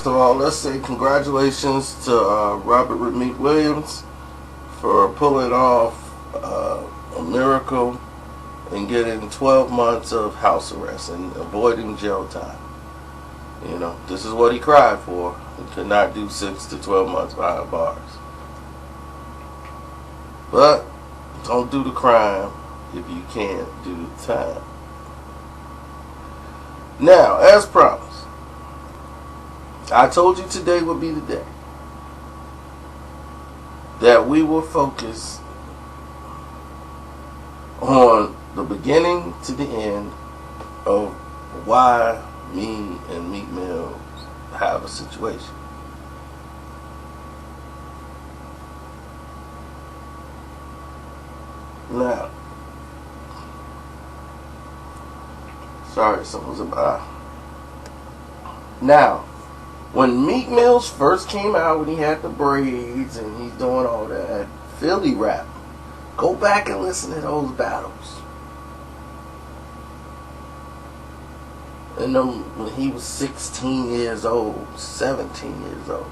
of all, let's say congratulations to Robert Meek Williams for pulling off a miracle and getting 12 months of house arrest and avoiding jail time. You know, this is what he cried for. He could not do 6 to 12 months behind bars. But don't do the crime if you can't do the time. Now, as promised, I told you today would be the day that we will focus on the beginning to the end of why me and Meek Mill have a situation. Now, sorry, someone's about. Now, when Meek Mills first came out, when he had the braids and he's doing all that Philly rap, go back and listen to those battles. And then when he was 16 years old, 17 years old.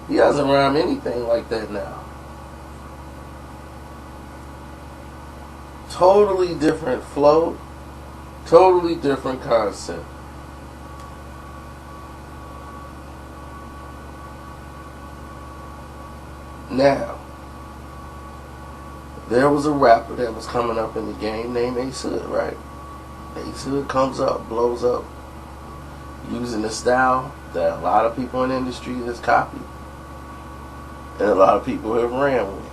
He doesn't rhyme anything like that now. Totally different flow, totally different concept. Now, there was a rapper that was coming up in the game named Ace Hood, right? Ace Hood comes up, blows up, using the style that a lot of people in the industry has copied, and a lot of people have ran with.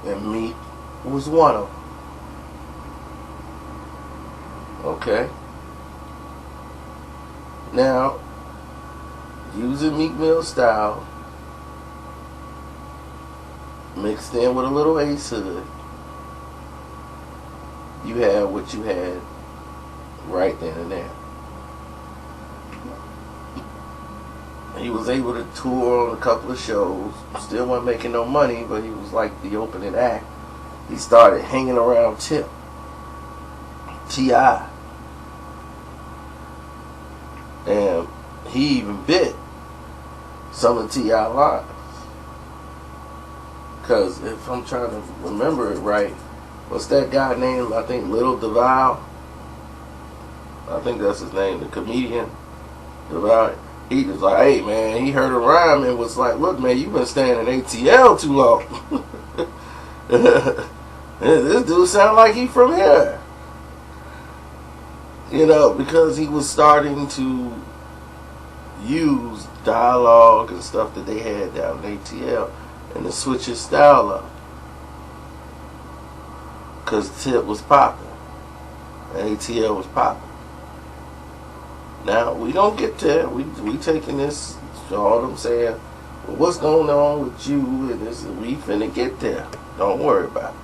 And Meek was one of them. Okay? Now, using Meek Mill's style, mixed in with a little Ace Hood, you had what you had right then and there. He was able to tour on a couple of shows. Still wasn't making no money, but he was like the opening act. He started hanging around T.I. And he even bit some of T.I. lines. Because if I'm trying to remember it right, what's that guy named? I think Little DeVal. I think that's his name, the comedian DeVal. He was like, hey man, he heard a rhyme and was like, look man, you've been staying in ATL too long. This dude sound like he from here. You know, because he was starting to use dialogue and stuff that they had down in ATL and to switch his style up. Because Tip was popping. And ATL was popping. Now, we don't get there. We taking this, all I'm saying, well, what's going on with you and this, we finna get there. Don't worry about it.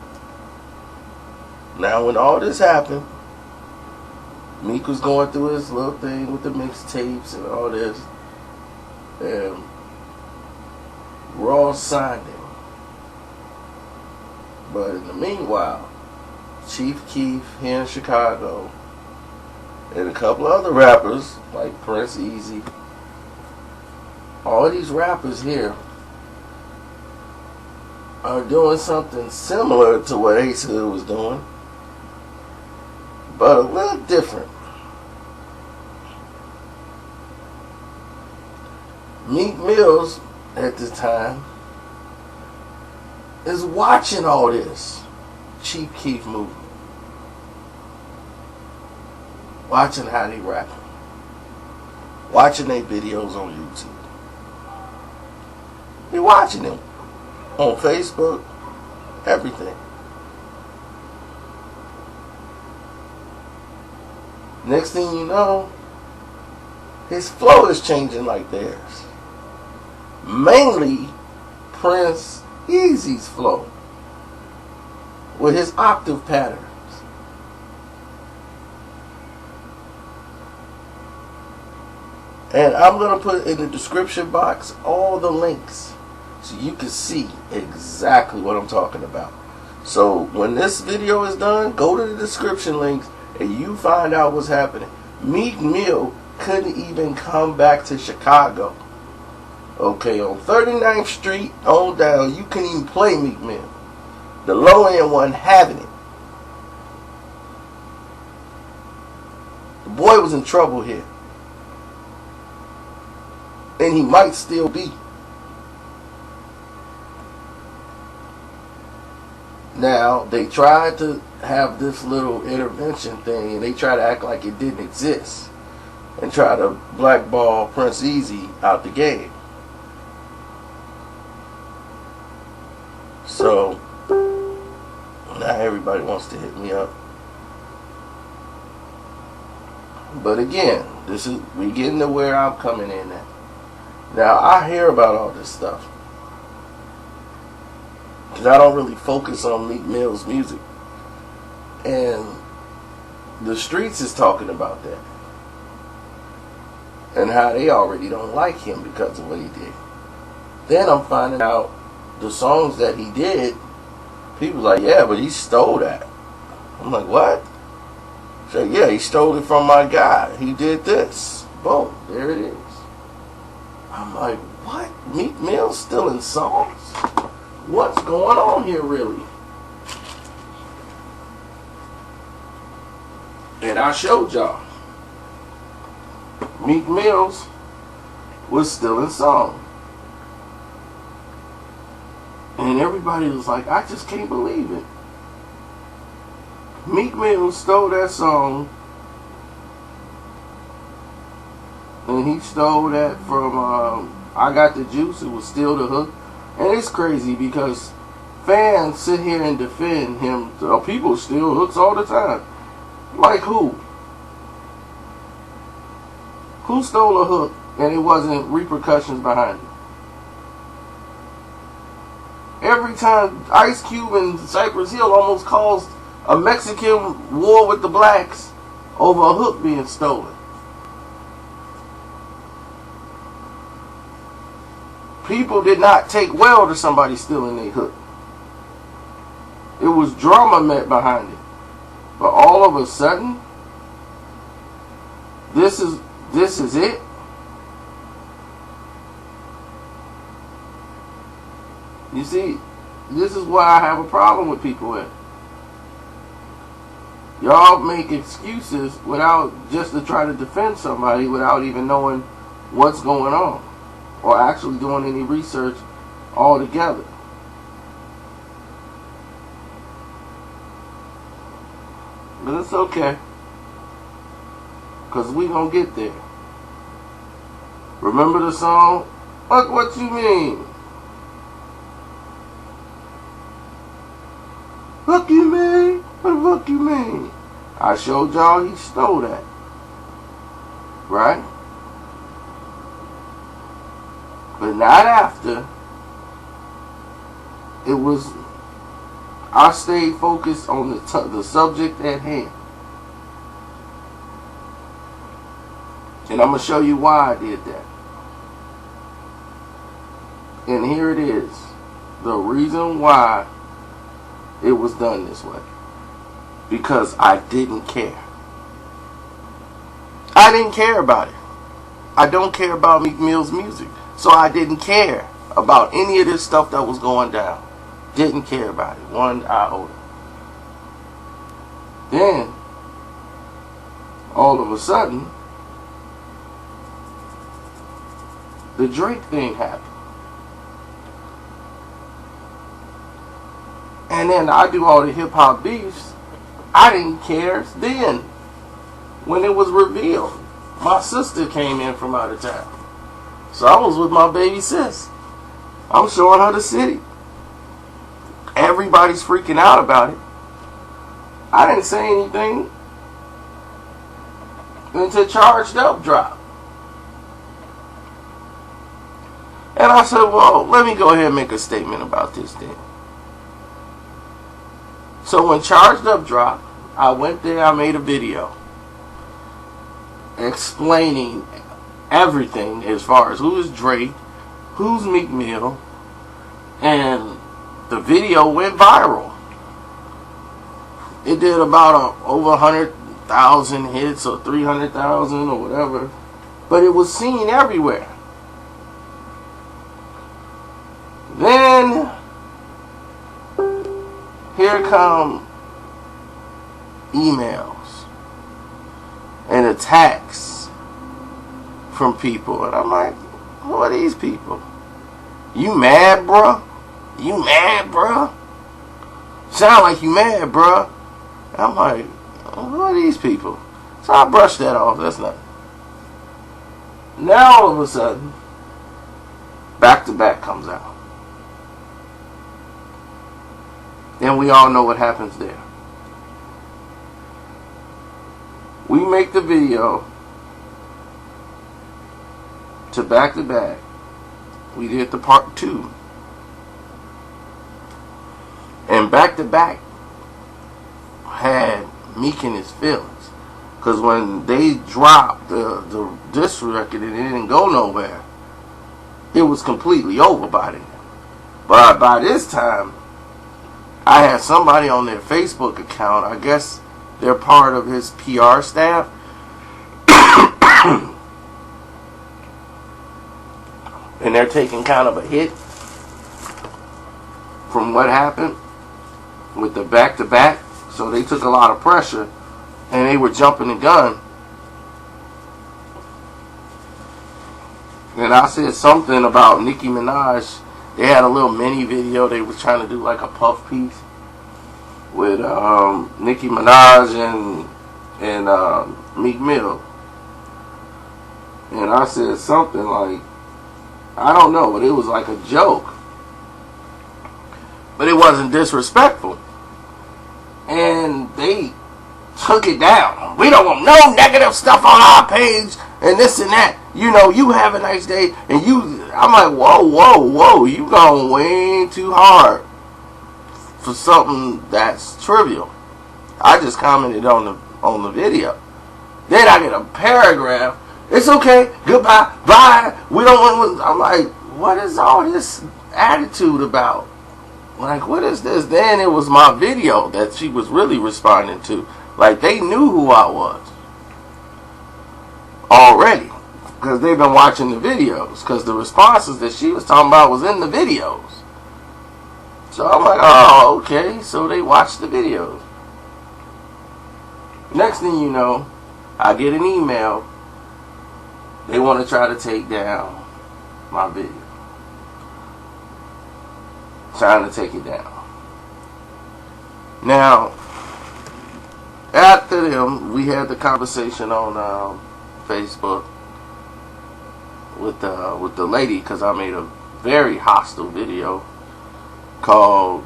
Now, when all this happened, Meek was going through his little thing with the mixtapes and all this, and Raw signed him. But in the meanwhile, Chief Keef here in Chicago, and a couple of other rappers like Prince Easy, all of these rappers here are doing something similar to what Ace Hood was doing, but a little different. Meek Mills at the time is watching all this Chief Keef movement. Watching how they rap. Watching their videos on YouTube. He watching them on Facebook, everything. Next thing you know, his flow is changing like theirs. Mainly Prince Easy's flow with his octave pattern. And I'm going to put in the description box all the links so you can see exactly what I'm talking about. So when this video is done, go to the description links and you find out what's happening. Meek Mill couldn't even come back to Chicago. Okay, on 39th Street on down, you couldn't even play Meek Mill. The low end wasn't having it. The boy was in trouble here. And he might still be. Now, they tried to have this little intervention thing, and they try to act like it didn't exist, and try to blackball Prince Easy out the game. So, now everybody wants to hit me up. But again, we getting to where I'm coming in at. Now, I hear about all this stuff, because I don't really focus on Meek Mill's music. And the streets is talking about that. And how they already don't like him because of what he did. Then I'm finding out the songs that he did, people like, yeah, but he stole that. I'm like, what? So yeah, he stole it from my guy. He did this. Boom, there it is. I'm like, what? Meek Mill stealing songs? What's going on here, really? And I showed y'all. Meek Mills was stealing songs. And everybody was like, I just can't believe it. Meek Mill stole that song. And he stole that from I Got the Juice. It was still the hook. And it's crazy because fans sit here and defend him. People steal hooks all the time. Like who? Who stole a hook and it wasn't repercussions behind it? Every time Ice Cube and Cypress Hill almost caused a Mexican war with the blacks over a hook being stolen. People did not take well to somebody stealing their hook. It was drama met behind it. But all of a sudden, this is it. You see, this is why I have a problem with people with. Y'all make excuses without, just to try to defend somebody without even knowing what's going on or actually doing any research altogether. But it's okay, because we gonna get there. Remember the song, Fuck What You Mean? Fuck you mean? What the fuck you mean? I showed y'all he stole that. Right? But not after. It was, I stayed focused on the subject at hand. And I'm going to show you why I did that. And here it is. The reason why it was done this way. Because I didn't care. I didn't care about it. I don't care about Meek Mill's music. So I didn't care about any of this stuff that was going down. Didn't care about it. One iota. Then, all of a sudden, the Drake thing happened. And then I do all the hip hop beefs. I didn't care then. When it was revealed, my sister came in from out of town. So I was with my baby sis. I'm showing her the city. Everybody's freaking out about it. I didn't say anything until Charged Up dropped. And I said, well, let me go ahead and make a statement about this then. So when Charged Up dropped, I went there, I made a video explaining everything as far as who is Drake, who's Meek Mill, and the video went viral. It did about over 100,000 1,000 hits or 300,000 or whatever, but it was seen everywhere. Then here come emails and attacks from people, and I'm like, who are these people? You mad, bruh? You mad, bruh? Sound like you mad, bruh. And I'm like, who are these people? So I brushed that off. That's nothing. Now all of a sudden, Back to Back comes out. And we all know what happens there. We make the video to Back to Back. We did the part 2. And Back to Back had Meek in his feelings. Because when they dropped the diss record and it didn't go nowhere, it was completely over by then. But by this time, I had somebody on their Facebook account, I guess they're part of his PR staff, and they're taking kind of a hit from what happened with the Back to Back. So they took a lot of pressure and they were jumping the gun. And I said something about Nicki Minaj. They had a little mini video. They was trying to do like a puff piece with Nicki Minaj and Meek Mill. And I said something like, I don't know, but it was like a joke. But it wasn't disrespectful. And they took it down. We don't want no negative stuff on our page and this and that. You know, you have a nice day. And I'm like, whoa. You going way too hard for something that's trivial. I just commented on the video. Then I get a paragraph. It's okay. Goodbye. Bye. We don't want. I'm like, what is all this attitude about? Like, what is this? Then it was my video that she was really responding to. Like, they knew who I was already. Because they've been watching the videos. Because the responses that she was talking about was in the videos. So I'm like, oh, okay. So they watched the videos. Next thing you know, I get an email. They want to try to take down my video. Trying to take it down. Now, after them, we had the conversation on Facebook with the lady, because I made a very hostile video called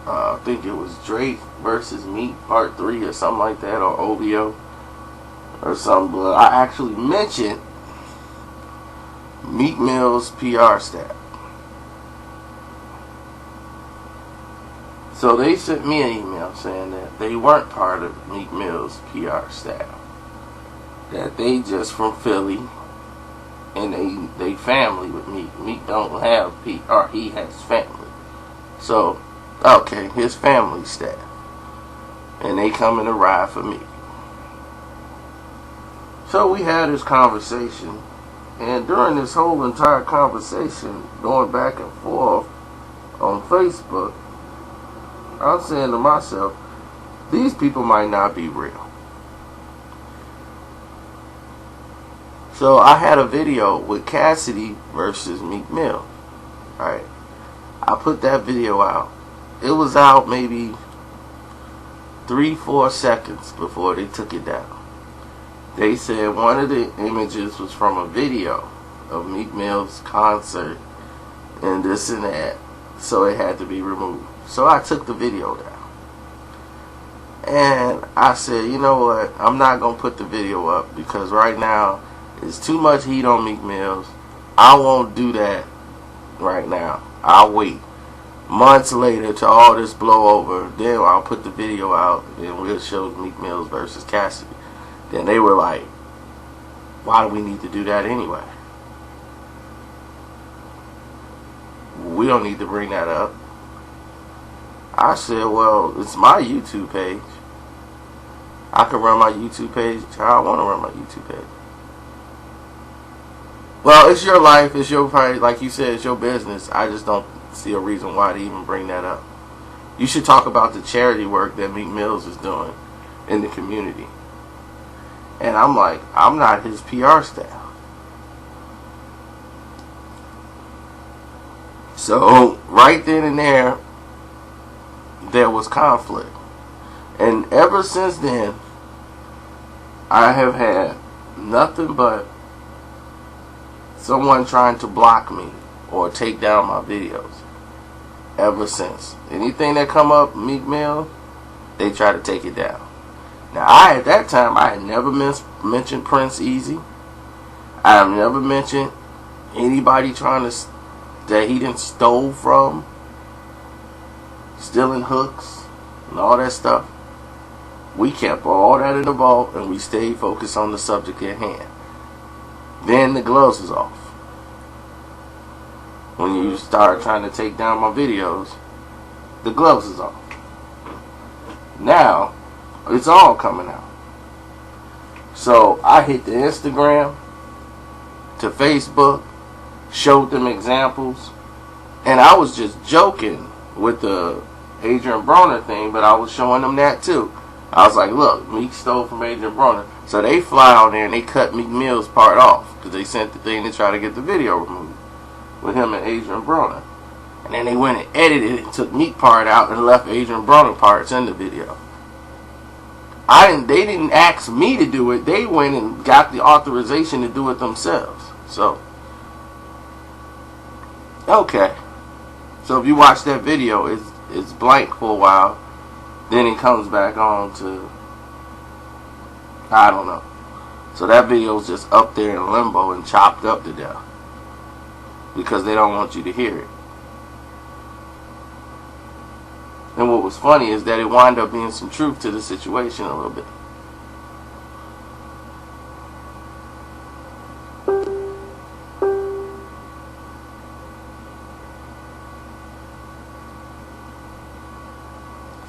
I think it was Drake versus Meek Part 3 or something like that, or OVO or something. But I actually mentioned Meek Mill's PR staff. So they sent me an email saying that they weren't part of Meek Mill's PR staff. That they just from Philly and they family with Meek. Meek don't have PR, he has family. So, okay, his family staff. And they coming to ride for me. So we had this conversation, and during this whole entire conversation, going back and forth on Facebook, I'm saying to myself, these people might not be real. So I had a video with Cassidy versus Meek Mill. Alright. I put that video out. It was out maybe 3-4 seconds before they took it down. They said one of the images was from a video of Meek Mill's concert and this and that, so it had to be removed. So I took the video down. And I said, you know what, I'm not going to put the video up because right now there's too much heat on Meek Mill's. I won't do that right now. I'll wait months later till all this blow over. Then I'll put the video out and we'll show Meek Mill's versus Cassidy. Then they were like, why do we need to do that anyway? We don't need to bring that up. I said, well, it's my YouTube page. I can run my YouTube page how I want to run my YouTube page. Well, it's your life, it's your page, like you said, it's your business. I just don't see a reason why to even bring that up. You should talk about the charity work that Meek Mills is doing in the community. And I'm like, I'm not his PR staff. So, right then and there was conflict. And ever since then, I have had nothing but someone trying to block me or take down my videos. Ever since. Anything that come up, Meek Mill, they try to take it down. Now, at that time, I had never mentioned Prince Easy. I have never mentioned anybody that he didn't stole from, stealing hooks, and all that stuff. We kept all that in the vault, and we stayed focused on the subject at hand. Then the gloves was off. When you start trying to take down my videos, the gloves is off. Now, it's all coming out. So, I hit the Instagram, to Facebook, showed them examples, and I was just joking with the Adrian Broner thing, but I was showing them that too. I was like, look, Meek stole from Adrian Broner. So they fly on there and they cut Meek Mill's part off because they sent the thing to try to get the video removed with him and Adrian Broner. And then they went and edited it and took Meek part out and left Adrian Broner parts in the video. They didn't ask me to do it. They went and got the authorization to do it themselves. So, okay. So if you watch that video, it's blank for a while. Then it comes back on to, I don't know. So that video is just up there in limbo and chopped up to death. Because they don't want you to hear it. And what was funny is that it wound up being some truth to the situation a little bit.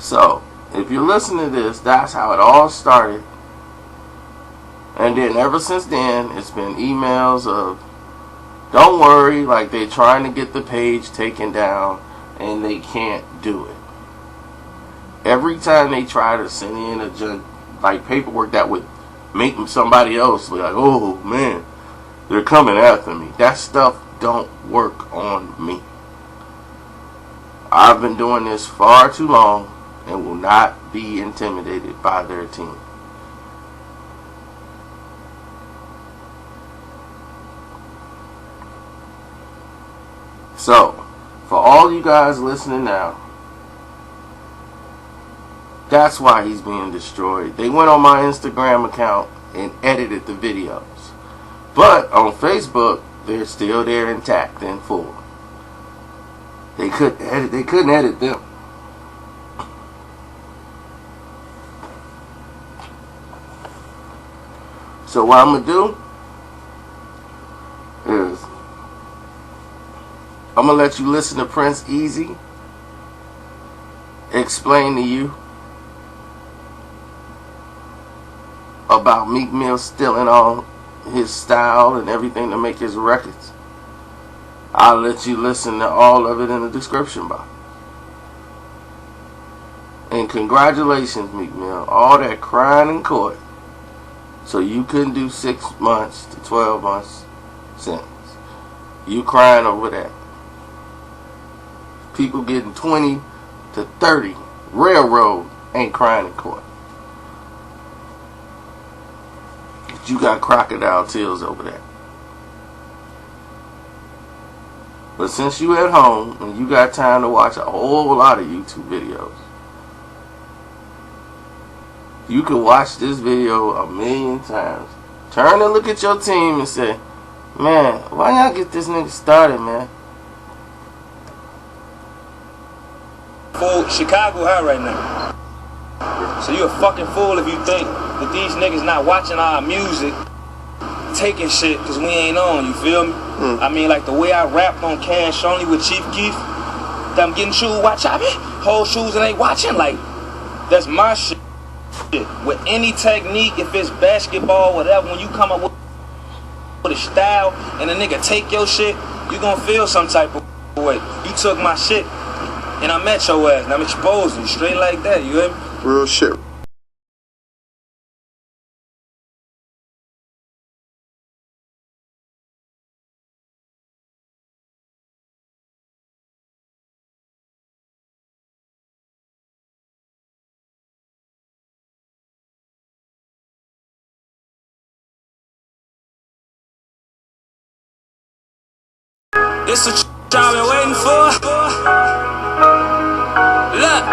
So, if you listen to this, that's how it all started. And then ever since then, it's been emails of, don't worry, like they're trying to get the page taken down and they can't do it. Every time they try to send in like paperwork that would make somebody else be like, oh man, they're coming after me. That stuff don't work on me. I've been doing this far too long and will not be intimidated by their team. So, for all you guys listening now, that's why he's being destroyed. They went on my Instagram account and edited the videos. But on Facebook, they're still there intact and full. They couldn't edit them. So what I'm going to do is I'm going to let you listen to Prince Easy explain to you about Meek Mill stealing all his style and everything to make his records. I'll let you listen to all of it in the description box. And congratulations, Meek Mill. All that crying in court so you couldn't do 6 months to 12 months sentence. You crying over that. People getting 20 to 30 railroad ain't crying in court. But you got crocodile tears over that. But since you at home and you got time to watch a whole lot of YouTube videos, you can watch this video 1,000,000 times. Turn and look at your team and say, man, why not get this nigga started, man? Fool, Chicago high right now. So you a fucking fool if you think that these niggas not watching our music, taking shit because we ain't on, you feel me? I mean, like the way I rapped on Cash Only with Chief Keef, that I'm getting shoes, watch out, man. Whole shoes and ain't watching, like, that's my shit. with any technique, if it's basketball, whatever, when you come up with a style and a nigga take your shit, you gonna feel some type of way. You took my shit and I'm at your ass and I'm exposing you straight like that, you hear me? Real shit. This what y'all been waiting for? Look,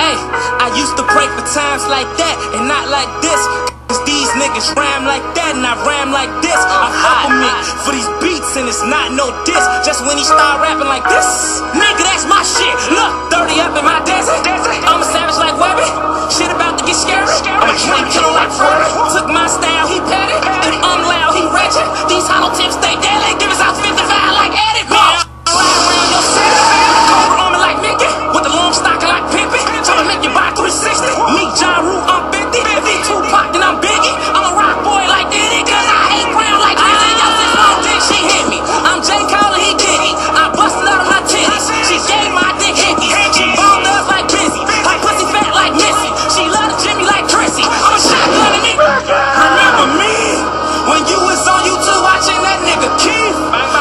hey, I used to pray for times like that and not like this. Cause these niggas rhyme like that and I rhyme like this. I fuck with me for these beats and it's not no diss. Just when he start rapping like this, nigga, that's my shit. Look, 30 up in my desert. I'm a savage like Webby. Shit about to get scary. I'm a drink killer like Freddy. Took my style, he petty. If I'm loud, he wretched. These hollow tips stay deadly. Give us out 55 like Eddie. Man, ride around your city. Cobra armor like Mickey. With the long stocking like Pimpin'. Tryna make you buy 360. Meek John Root, I'm 50. If he Tupac, then I'm Biggie. I'm a rock boy like Diddy. Cause I hate brown like Diddy. Yo, since my dick, she hit me. I'm J. Cole and he Diddy. I busted out of my titties. She gave my dick hickey. She balled up like Busy. Her pussy fat like Missy. She love the Jimmy like Chrissy. I'm a shotgun to me. Remember me? When you was on YouTube watching that nigga Keith.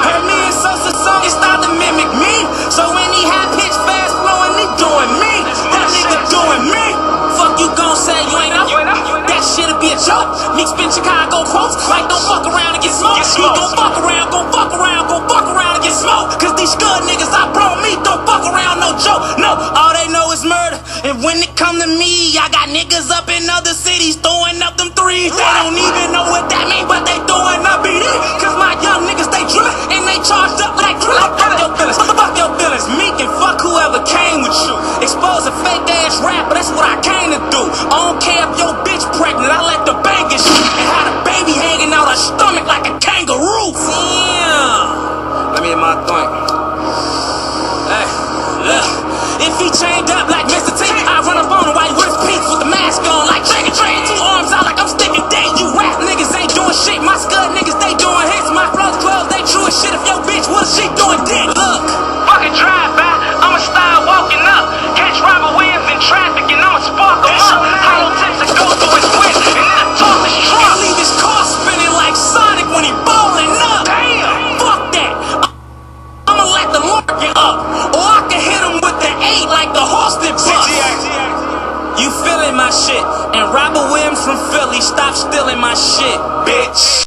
Heard me and Sosa song and started to mimic me. So when he high pitch fast flowing, he doing me. That nigga doing me. Fuck you gon' say you ain't up? That shit'll be a joke. Meek spin Chicago quotes like don't fuck around and get smoked. You gon' fuck around, gon' fuck around, gon' fuck around and get smoked. Cause these good niggas I brought me don't fuck around, no joke. No, all they know is murder. And when it come to me, I got niggas up in other cities throwing up them threes. They don't even know what that mean, but they throwing up BD. Cause my young niggas they drillin' and they charged up like drillin'. Fuck your feelings, fuck your feelings. Meek and fuck whoever came with you. Expose a fake ass rapper, that's what I came to do. I don't care if your bitch pregnant, I let the bangers shoot. And had a baby hanging out her stomach like a kangaroo. Damn. Let me hit my thing. Hey, look. If he chained up like Mr. T, I run up on him while he with his peaks with the mask on like Dragon Train. 2 arms out like I'm sticking dick. You rap niggas ain't doing shit. My scud niggas, they doing hits. My flows clothes, they true as shit. If your bitch was, she doing dick. Look, fucking drive by, I'ma start walking up. Catch Robert Williams in traffic and I'ma spark him up. Hollow tips that go through his wind and then I talk his truck. I leave his car spinning like Sonic when he ballin' up. Damn, fuck that. I'ma let the mark get up. Or I can hit him with the 8 like the horse that bust. You feeling my shit. And Robert Williams from Philly, stop stealing my shit, bitch.